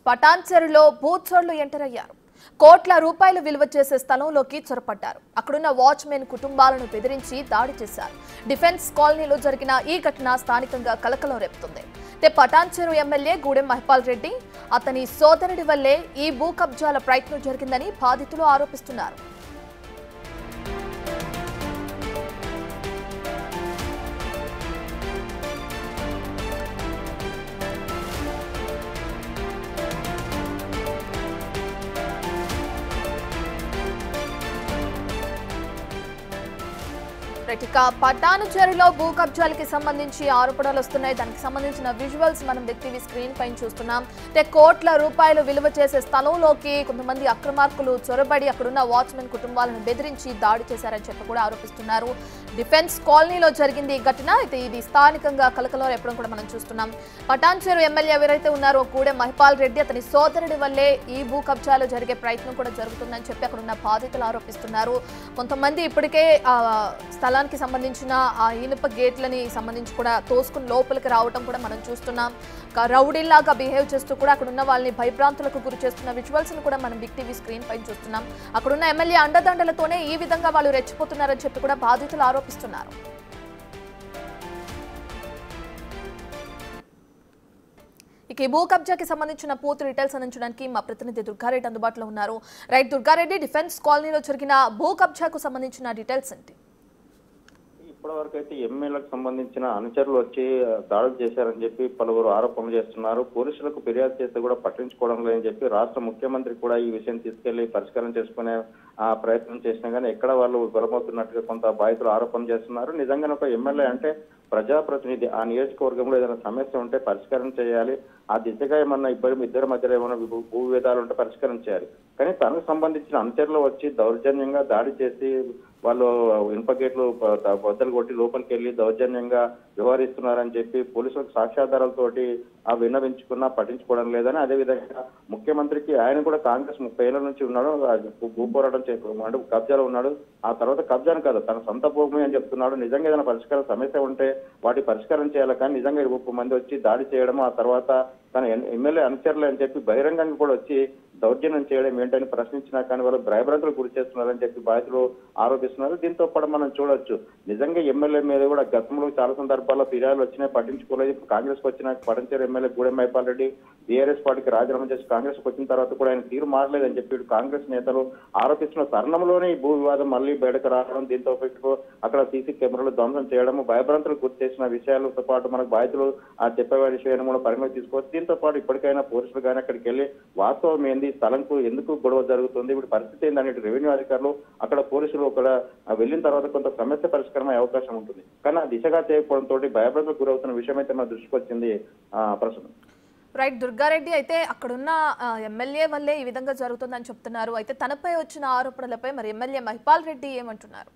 పటాన్చెరులో బూత్సోళ్లు enter అయ్యారు. కోట్ల రూపాయలు విలువ చేసే స్థలంలోకి చొరపడ్డారు. అక్కడున్న వాచ్మెన్ కుటుంబాలను బెదిరించి దాడి చేశారు. డిఫెన్స్ కాలనీలో జరిగిన ఈ ఘటన స్థానికంగా కలకలం రేపుతుంది. పటాన్చెరు ఎమ్మెల్యే గూడెం మహిపాల్ రెడ్డి అతని సోదరుడి వల్లే ఈ భూ కబ్జాల ప్రయత్నం జరిగిందని బాధితులు ఆరోపిస్తున్నారు. పటాన్చెరులో భూ కబ్జాలకి సంబంధించి ఆరోపణలు వస్తున్నాయి. దానికి సంబంధించిన విజువల్స్ మనం టీవీ స్క్రీన్ పైన చూస్తున్నాం. కోట్ల రూపాయలు విలువ చేసే స్థలంలోకి కొంతమంది అక్రమార్కులు చొరబడి అక్కడున్న వాచ్మెన్ కుటుంబాలను బెదిరించి దాడి చేశారని చెప్పి కూడా ఆరోపిస్తున్నారు. డిఫెన్స్ కాలనీలో జరిగింది ఈ ఘటన. అయితే ఇది స్థానికంగా కలకలం రేపడం కూడా మనం చూస్తున్నాం. పటాన్చెరు ఎమ్మెల్యే ఎవరైతే ఉన్నారో గూడెం మహిపాల్ రెడ్డి అతని సోదరుడి వల్లే ఈ భూ కబ్జాలు జరిగే ప్రయత్నం కూడా జరుగుతుందని చెప్పి అక్కడున్న బాధితులు ఆరోపిస్తున్నారు. కొంతమంది ఇప్పటికే స్థలానికి సంబంధించిన ఆ ఇనుప గేట్లని సంబంధించి కూడా తోసుకుని లోపలికి రావడం కూడా మనం చూస్తున్నాం. రౌడీలాగా బిహేవ్ చేస్తూ కూడా అక్కడ ఉన్న వాళ్ళని భయభ్రాంతులకు గురి చేస్తున్న విజువల్స్ ను కూడా మనం బిగ్ టీవీ స్క్రీన్ పైన చూస్తున్నాం. అక్కడున్న ఎమ్మెల్యే అండదండలతోనే ఈ విధంగా వాళ్ళు రెచ్చిపోతున్నారని చెప్పి కూడా బాధితులు ఆరోపిస్తున్నారు. ఈ భూ కబ్జాకి సంబంధించిన పూర్తి డీటెయిల్స్ అందించడానికి మా ప్రతినిధి దుర్గారెడ్డి అందుబాటులో ఉన్నారు. రైట్ దుర్గారెడ్డి, డిఫెన్స్ కాలనీలో జరిగిన భూ కబ్జాకు సంబంధించిన డీటెయిల్స్ ఏంటి? ఇప్పటివరకు అయితే ఎమ్మెల్యేలకు సంబంధించిన అనుచరులు వచ్చి దాడులు చేశారని చెప్పి పలువురు ఆరోపణలు చేస్తున్నారు. పోలీసులకు ఫిర్యాదు చేస్తే కూడా పట్టించుకోవడం లేదని చెప్పి రాష్ట్ర ముఖ్యమంత్రి కూడా ఈ విషయం తీసుకెళ్లి పరిష్కారం చేసుకునే ప్రయత్నం చేసినా కానీ ఎక్కడ వాళ్ళు విఫలమవుతున్నట్టుగా కొంత బాధితులు ఆరోపణలు చేస్తున్నారు. నిజంగానే ఒక ఎమ్మెల్యే అంటే ప్రజాప్రతినిధి, ఆ నియోజకవర్గంలో ఏదైనా సమస్య ఉంటే పరిష్కారం చేయాలి. ఆ దిశగా ఏమన్నా ఇద్దరి మధ్యలో ఏమైనా భూ విభేదాలు ఉంటే పరిష్కారం చేయాలి. కానీ తనకు సంబంధించిన అనుచరులు వచ్చి దౌర్జన్యంగా దాడి చేసి వాళ్ళు ఇనుప గేట్లు బద్దలు కొట్టి లోపలికి వెళ్లి దౌర్జన్యంగా వ్యవహరిస్తున్నారని చెప్పి పోలీసులకు సాక్ష్యాధారాలతోటి విన్నవించుకున్నా పట్టించుకోవడం లేదని, అదేవిధంగా ముఖ్యమంత్రికి ఆయన కూడా కాంగ్రెస్ 30 ఏళ్ల నుంచి ఉన్నాడు, భూ పోరాటం అంటే కబ్జాలో ఉన్నాడు. ఆ తర్వాత కబ్జాను కాదు తన సొంత భూమి అని చెప్తున్నాడు. నిజంగా ఏదైనా పరిష్కార సమస్య ఉంటే వాటి పరిష్కారం చేయాలి. కానీ నిజంగా 20 మంది వచ్చి దాడి చేయడం, ఆ తర్వాత తన ఎమ్మెల్యే అనుచరులు అని చెప్పి బహిరంగంగా కూడా వచ్చి దౌర్జన్యం చేయడం ఏంటని ప్రశ్నించినా కానీ వాళ్ళు భయభ్రాంతులు గురి చేస్తున్నారని చెప్పి బాధితులు ఆరోపిస్తున్నారు. దీంతో పాటు మనం చూడొచ్చు, నిజంగా ఎమ్మెల్యే మీద కూడా గతంలో చాలా సందర్భాల్లో ఫిర్యాదులు వచ్చినాయి, పట్టించుకోలేదు. ఇప్పుడు కాంగ్రెస్ కు వచ్చిన పటాన్చెరు ఎమ్మెల్యే గూడెం మహిపాల్ రెడ్డి బీఆర్ఎస్ పార్టీకి రాజీనామా చేసి కాంగ్రెస్ కు వచ్చిన తర్వాత కూడా ఆయన తీరు మారలేదని చెప్పి కాంగ్రెస్ నేతలు ఆరోపిస్తున్న తరుణంలోనే ఈ భూ వివాదం మళ్లీ బయటకు రావడం, దీంతో పాటు అక్కడ సీసీ కెమెరాలు ధ్వంసం చేయడం, భయభ్రాంతులు గుర్తు చేసిన విషయాలతో పాటు మనకు బాధితులు చెప్పే విషయాన్ని కూడా పరిగణలోకి తీసుకోవచ్చు. దీంతో పాటు ఇప్పటికైనా పోలీసులు కానీ అక్కడికి వెళ్లి వాస్తవం ఏంది, స్థలంకు ఎందుకు గొడవ జరుగుతుంది, ఇప్పుడు పరిస్థితి ఏందనే రెవెన్యూ అధికారులు అక్కడ పోలీసులు అక్కడ వెళ్ళిన తర్వాత కొంత సమస్య పరిష్కారం అయ్యే అవకాశం ఉంటుంది. కానీ ఆ దిశగా చేయకపోవడంతో భయభ్రాంతులకు గురవుతున్న విషయం అయితే మన దృష్టికి వచ్చింది. ప్రస్తుతం రైట్ దుర్గారెడ్డి, అయితే అక్కడున్న ఎమ్మెల్యే వల్లే ఈ విధంగా జరుగుతుందని చెప్తున్నారు. అయితే తనపై వచ్చిన ఆరోపణలపై మరి ఎమ్మెల్యే మహిపాల్ రెడ్డి ఏమంటున్నారు?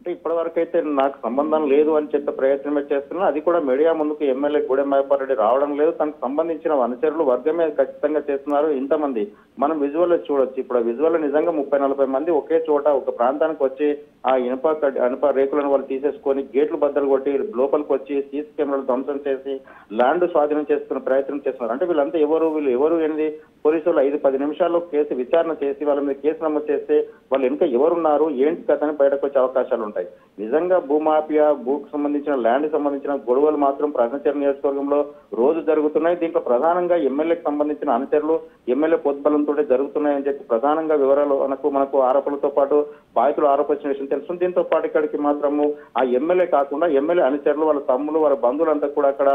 అంటే ఇప్పటి వరకు అయితే నాకు సంబంధం లేదు అని చెప్పే ప్రయత్నమే చేస్తున్నా. అది కూడా మీడియా ముందుకు ఎమ్మెల్యే గూడెం మహిపాల్ రెడ్డి రావడం లేదు. తనకు సంబంధించిన అనుచరులు వర్గమే ఖచ్చితంగా చేస్తున్నారు. ఇంతమంది మనం విజువల్ చూడొచ్చు. ఇప్పుడు విజువల్ నిజంగా 30-40 మంది ఒకే చోట ఒక ప్రాంతానికి వచ్చి ఆ ఇనుప రేకులను వాళ్ళు తీసేసుకొని గేట్లు బద్దలు కొట్టి లోపలికి వచ్చి సీసీ కెమెరాలు ధ్వంసం చేసి ల్యాండ్ స్వాధీనం చేసుకునే ప్రయత్నం చేస్తున్నారు. అంటే వీళ్ళంతా వీళ్ళు ఎవరు ఏంది, పోలీసులు 5-10 నిమిషాల్లో కేసు విచారణ చేసి వాళ్ళ మీద కేసు నమోదు చేస్తే వాళ్ళు ఇంకా ఎవరున్నారు ఏంటి కథని బయటకు వచ్చే అవకాశాలు ఉంటాయి. నిజంగా భూమాఫియా, భూకు సంబంధించిన ల్యాండ్ సంబంధించిన గొడవలు మాత్రం పటాన్చెరు నియోజకవర్గంలో రోజు జరుగుతున్నాయి. దీంట్లో ప్రధానంగా ఎమ్మెల్యేకి సంబంధించిన అనుచరులు ఎమ్మెల్యే పొద్దుబలంతో జరుగుతున్నాయని చెప్పి ప్రధానంగా వివరాలు మనకు ఆరోపణలతో పాటు బాధితులు ఆరోపించిన విషయం తెలుస్తుంది. దీంతో పాటు ఇక్కడికి మాత్రము ఆ ఎమ్మెల్యే కాకుండా ఎమ్మెల్యే అనుచరులు, వాళ్ళ తమ్ములు, వాళ్ళ బంధువులంతా కూడా అక్కడ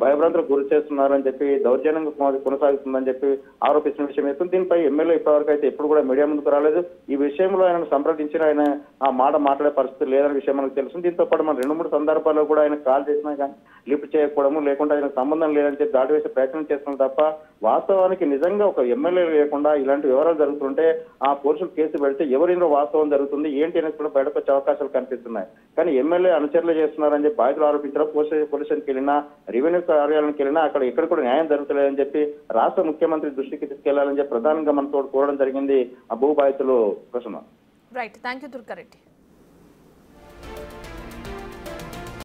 భయభ్రాంతులకు గురి చేస్తున్నారని చెప్పి దౌర్జన్యంగా కొనసాగుతుందని చెప్పి ఆరోపిస్తున్న విషయం అవుతుంది. దీనిపై ఎమ్మెల్యే ఇప్పటివరకు అయితే ఎప్పుడు కూడా మీడియా ముందుకు రాలేదు. ఈ విషయంలో ఆయన సంప్రదించిన ఆయన ఆ మాట్లాడే పరిస్థితి లేదనే విషయం మనకు తెలుస్తుంది. దీంతో పాటు మనం 2-3 సందర్భాల్లో కూడా ఆయన కాల్ చేసినా కానీ లిఫ్ట్ చేయకపోవడము, లేకుండా ఆయన సంబంధం లేదని చెప్పి దాడి వేసే ప్రయత్నం చేస్తున్నాం తప్ప వాస్తవానికి నిజంగా ఒక ఎమ్మెల్యే లేకుండా ఇలాంటి వివరాలు జరుగుతుంటే ఆ పోలీసులు కేసు పెడితే ఎవరిలో వాస్తవం జరుగుతుంది ఏంటి అనేది కూడా బయటకు వచ్చే అవకాశాలు కనిపిస్తున్నాయి. కానీ ఎమ్మెల్యే అనుచరులు చేస్తున్నారని చెప్పి బాధితులు ఆరోపించారు. పోలీసులకు వెళ్ళినా, రెవెన్యూ కార్యాలయానికి వెళ్ళినా అక్కడ ఎక్కడ కూడా న్యాయం జరుగుతలేదని చెప్పి రాష్ట్ర ముఖ్యమంత్రి దృష్టికి తీసుకెళ్లాలని చెప్పి ప్రధానంగా మనతో కోరడం జరిగింది ఆ భూ బాధితులు. ప్రశ్న రైట్, థ్యాంక్ యూ దుర్గారెడ్డి.